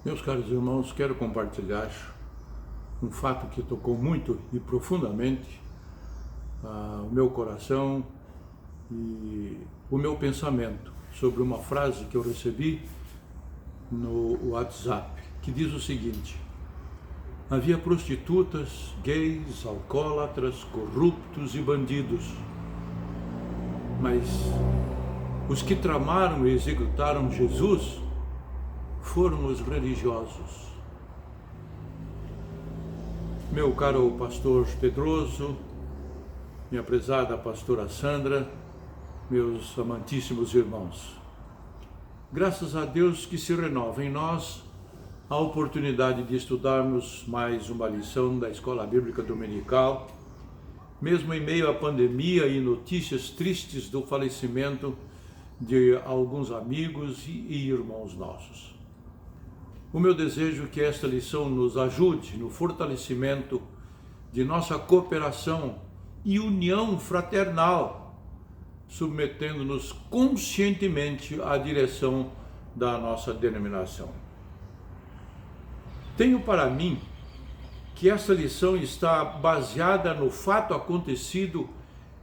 Meus caros irmãos, quero compartilhar um fato que tocou muito e profundamente o meu coração e o meu pensamento sobre uma frase que eu recebi no WhatsApp, que diz o seguinte: havia prostitutas, gays, alcoólatras, corruptos e bandidos, mas os que tramaram e executaram Jesus foram os religiosos. Meu caro pastor Pedroso, minha prezada pastora Sandra, meus amantíssimos irmãos, graças a Deus que se renova em nós a oportunidade de estudarmos mais uma lição da Escola Bíblica Dominical, mesmo em meio à pandemia e notícias tristes do falecimento de alguns amigos e irmãos nossos. O meu desejo é que esta lição nos ajude no fortalecimento de nossa cooperação e união fraternal, submetendo-nos conscientemente à direção da nossa denominação. Tenho para mim que essa lição está baseada no fato acontecido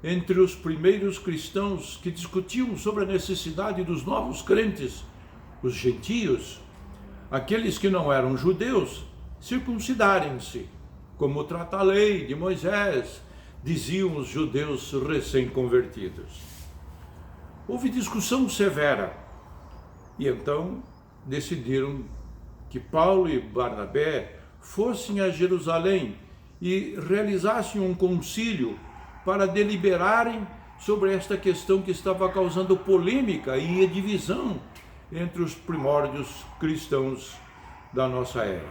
entre os primeiros cristãos que discutiam sobre a necessidade dos novos crentes, os gentios, aqueles que não eram judeus, circuncidarem-se, como trata a lei de Moisés, diziam os judeus recém-convertidos. Houve discussão severa e então decidiram que Paulo e Barnabé fossem a Jerusalém e realizassem um concílio para deliberarem sobre esta questão que estava causando polêmica e divisão entre os primórdios cristãos da nossa era.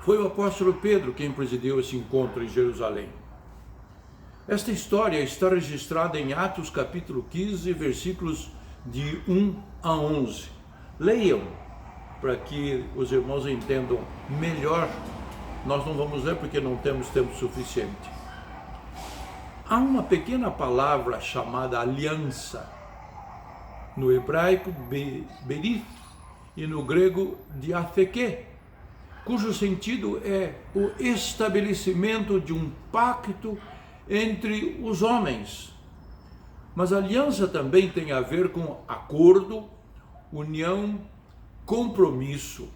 Foi o apóstolo Pedro quem presidiu esse encontro em Jerusalém. Esta história está registrada em Atos capítulo 15, versículos de 1 a 11. Leiam para que os irmãos entendam melhor. Nós não vamos ler porque não temos tempo suficiente. Há uma pequena palavra chamada aliança, no hebraico berith e no grego diatheke, cujo sentido é o estabelecimento de um pacto entre os homens. Mas aliança também tem a ver com acordo, união, compromisso.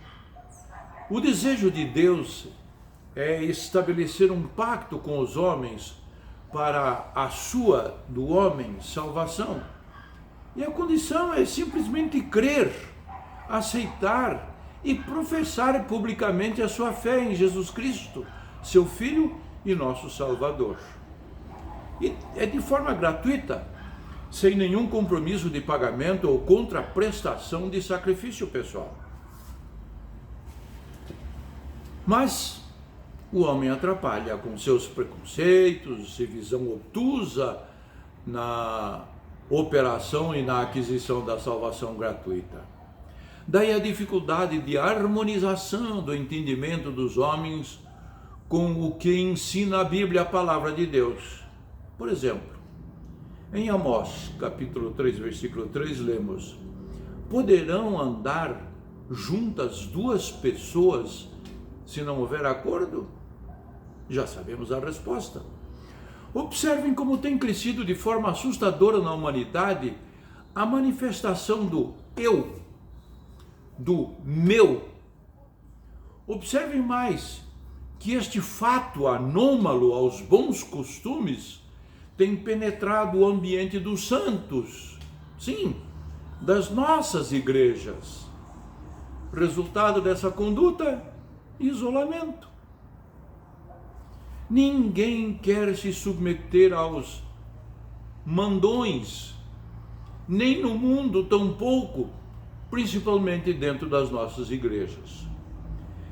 O desejo de Deus é estabelecer um pacto com os homens para a sua, do homem, salvação. E a condição é simplesmente crer, aceitar e professar publicamente a sua fé em Jesus Cristo, seu Filho e nosso Salvador. E é de forma gratuita, sem nenhum compromisso de pagamento ou contraprestação de sacrifício pessoal. Mas o homem atrapalha com seus preconceitos e visão obtusa na operação e na aquisição da salvação gratuita. Daí a dificuldade de harmonização do entendimento dos homens com o que ensina a Bíblia, a palavra de Deus. Por exemplo, em Amós, capítulo 3, versículo 3, lemos: poderão andar juntas duas pessoas se não houver acordo? Já sabemos a resposta. Observem como tem crescido de forma assustadora na humanidade a manifestação do eu, do meu. Observem mais que este fato anômalo aos bons costumes tem penetrado o ambiente dos santos, sim, das nossas igrejas. Resultado dessa conduta: isolamento. Ninguém quer se submeter aos mandões, nem no mundo, tampouco, principalmente dentro das nossas igrejas.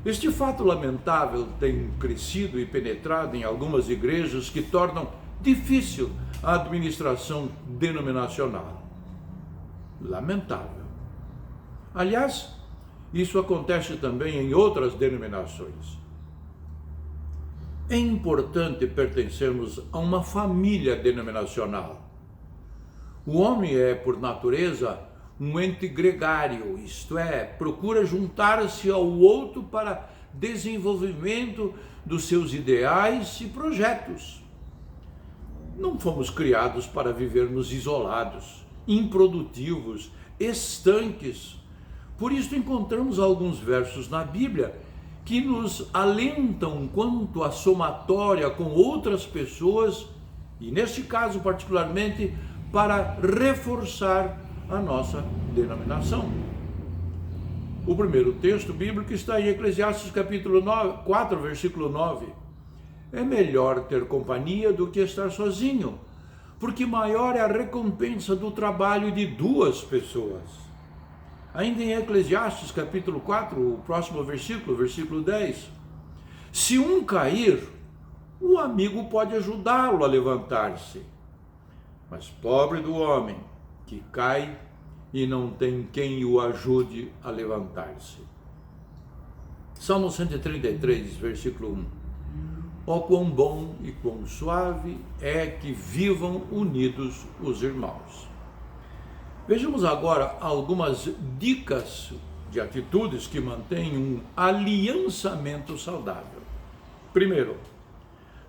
Este fato lamentável tem crescido e penetrado em algumas igrejas que tornam difícil a administração denominacional. Lamentável. Aliás, isso acontece também em outras denominações. É importante pertencermos a uma família denominacional. O homem é, por natureza, um ente gregário, isto é, procura juntar-se ao outro para desenvolvimento dos seus ideais e projetos. Não fomos criados para vivermos isolados, improdutivos, estanques. Por isso encontramos alguns versos na Bíblia que nos alentam quanto à somatória com outras pessoas, e neste caso particularmente para reforçar a nossa denominação. O primeiro texto bíblico está em Eclesiastes capítulo 4, versículo 9. É melhor ter companhia do que estar sozinho, porque maior é a recompensa do trabalho de duas pessoas. Ainda em Eclesiastes capítulo 4, o próximo versículo, versículo 10. Se um cair, o amigo pode ajudá-lo a levantar-se. Mas pobre do homem que cai e não tem quem o ajude a levantar-se. Salmo 133, versículo 1. Ó quão bom e quão suave é que vivam unidos os irmãos. Vejamos agora algumas dicas de atitudes que mantêm um aliançamento saudável. Primeiro,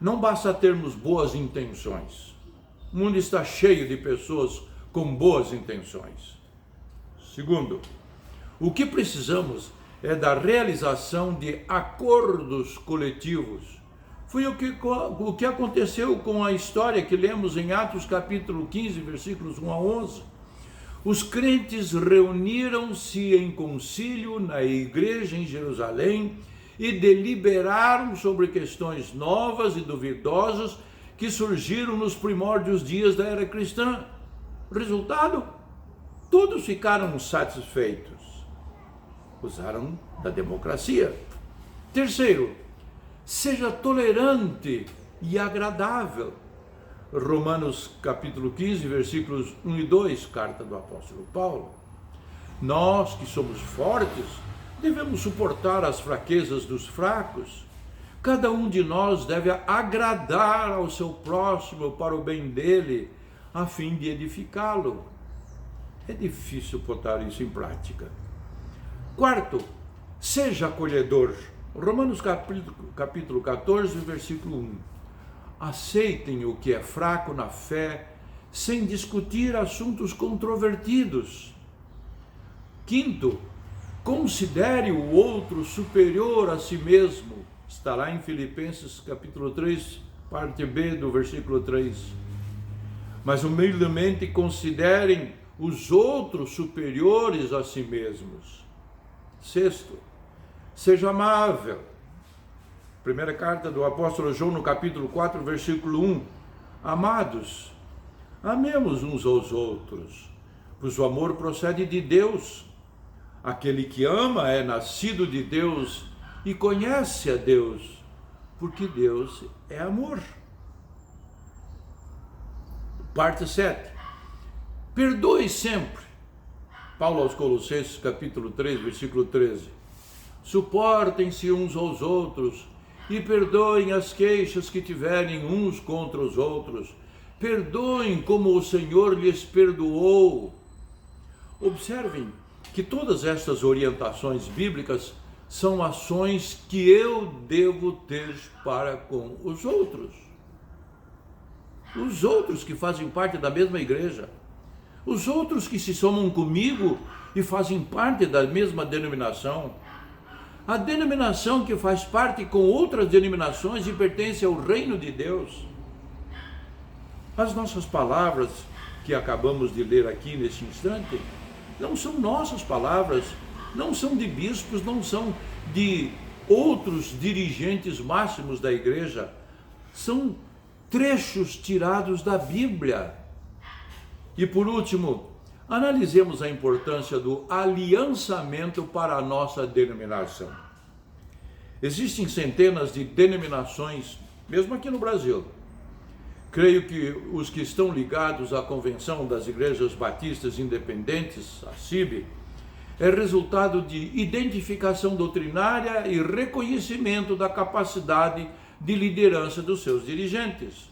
não basta termos boas intenções. O mundo está cheio de pessoas com boas intenções. Segundo, o que precisamos é da realização de acordos coletivos. Foi o que aconteceu com a história que lemos em Atos capítulo 15, versículos 1 a 11. Os crentes reuniram-se em concílio na igreja em Jerusalém e deliberaram sobre questões novas e duvidosas que surgiram nos primórdios dias da era cristã. Resultado? Todos ficaram satisfeitos. Usaram da democracia. Terceiro, seja tolerante e agradável. Romanos capítulo 15, versículos 1 e 2, carta do apóstolo Paulo. Nós que somos fortes, devemos suportar as fraquezas dos fracos. Cada um de nós deve agradar ao seu próximo para o bem dele, a fim de edificá-lo. É difícil botar isso em prática. Quarto, seja acolhedor. Romanos capítulo 14, versículo 1. Aceitem o que é fraco na fé, sem discutir assuntos controvertidos. Quinto, considere o outro superior a si mesmo. Está lá em Filipenses capítulo 3, parte B do versículo 3. Mas humildemente considerem os outros superiores a si mesmos. Sexto, seja amável. Primeira carta do apóstolo João, no capítulo 4, versículo 1. Amados, amemos uns aos outros, pois o amor procede de Deus. Aquele que ama é nascido de Deus e conhece a Deus, porque Deus é amor. Parte 7. Perdoe sempre. Paulo aos Colossenses, capítulo 3, versículo 13. Suportem-se uns aos outros e perdoem as queixas que tiverem uns contra os outros. Perdoem como o Senhor lhes perdoou. Observem que todas estas orientações bíblicas são ações que eu devo ter para com os outros. Os outros que fazem parte da mesma igreja. Os outros que se somam comigo e fazem parte da mesma denominação. A denominação que faz parte com outras denominações e pertence ao reino de Deus. As nossas palavras que acabamos de ler aqui neste instante não são nossas palavras, não são de bispos, não são de outros dirigentes máximos da igreja. São trechos tirados da Bíblia. E por último, analisemos a importância do aliançamento para a nossa denominação. Existem centenas de denominações, mesmo aqui no Brasil. Creio que os que estão ligados à Convenção das Igrejas Batistas Independentes, a CIB, é resultado de identificação doutrinária e reconhecimento da capacidade de liderança dos seus dirigentes.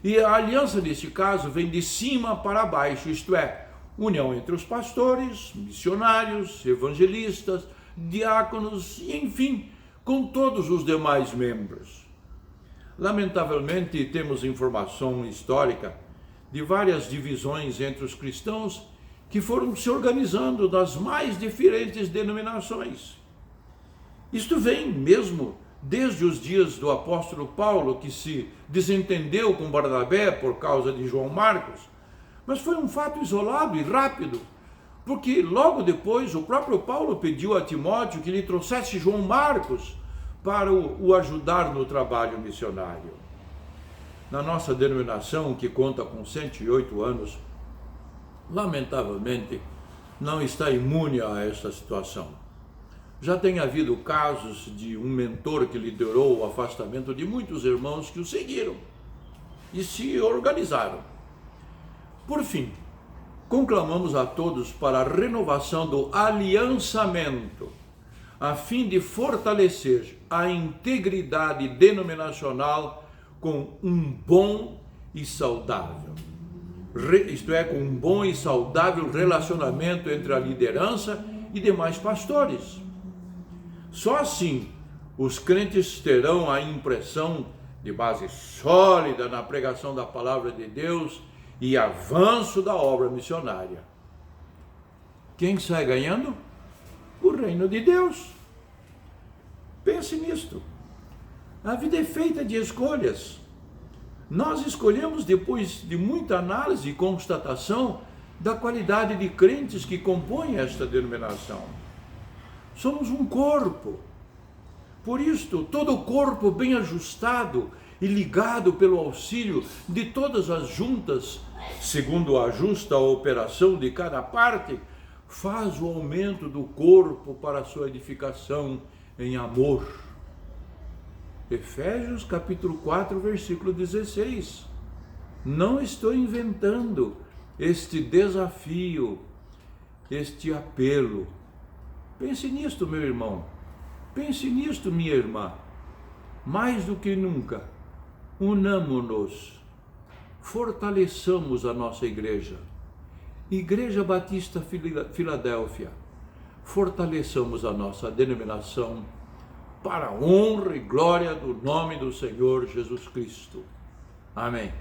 E a aliança, nesse caso, vem de cima para baixo, isto é, união entre os pastores, missionários, evangelistas, diáconos e, enfim, com todos os demais membros. Lamentavelmente, temos informação histórica de várias divisões entre os cristãos que foram se organizando nas mais diferentes denominações. Isto vem mesmo desde os dias do apóstolo Paulo, que se desentendeu com Barnabé por causa de João Marcos, mas foi um fato isolado e rápido, porque logo depois o próprio Paulo pediu a Timóteo que lhe trouxesse João Marcos para o ajudar no trabalho missionário. Na nossa denominação, que conta com 108 anos, lamentavelmente, não está imune a esta situação. Já tem havido casos de um mentor que liderou o afastamento de muitos irmãos que o seguiram e se organizaram. Por fim, conclamamos a todos para a renovação do aliançamento, a fim de fortalecer a integridade denominacional com um bom e saudável, isto é, com um bom e saudável relacionamento entre a liderança e demais pastores. Só assim os crentes terão a impressão de base sólida na pregação da palavra de Deus e avanço da obra missionária. Quem sai ganhando? O reino de Deus. Pense nisto. A vida é feita de escolhas. Nós escolhemos depois de muita análise e constatação da qualidade de crentes que compõem esta denominação. Somos um corpo. Por isto, todo o corpo bem ajustado e ligado pelo auxílio de todas as juntas, segundo a justa operação de cada parte, faz o aumento do corpo para a sua edificação em amor. Efésios capítulo 4, versículo 16. Não estou inventando este desafio, este apelo. Pense nisto, meu irmão. Pense nisto, minha irmã. Mais do que nunca, unamo-nos, fortaleçamos a nossa igreja. Igreja Batista Filadélfia, fortaleçamos a nossa denominação para a honra e glória do nome do Senhor Jesus Cristo. Amém.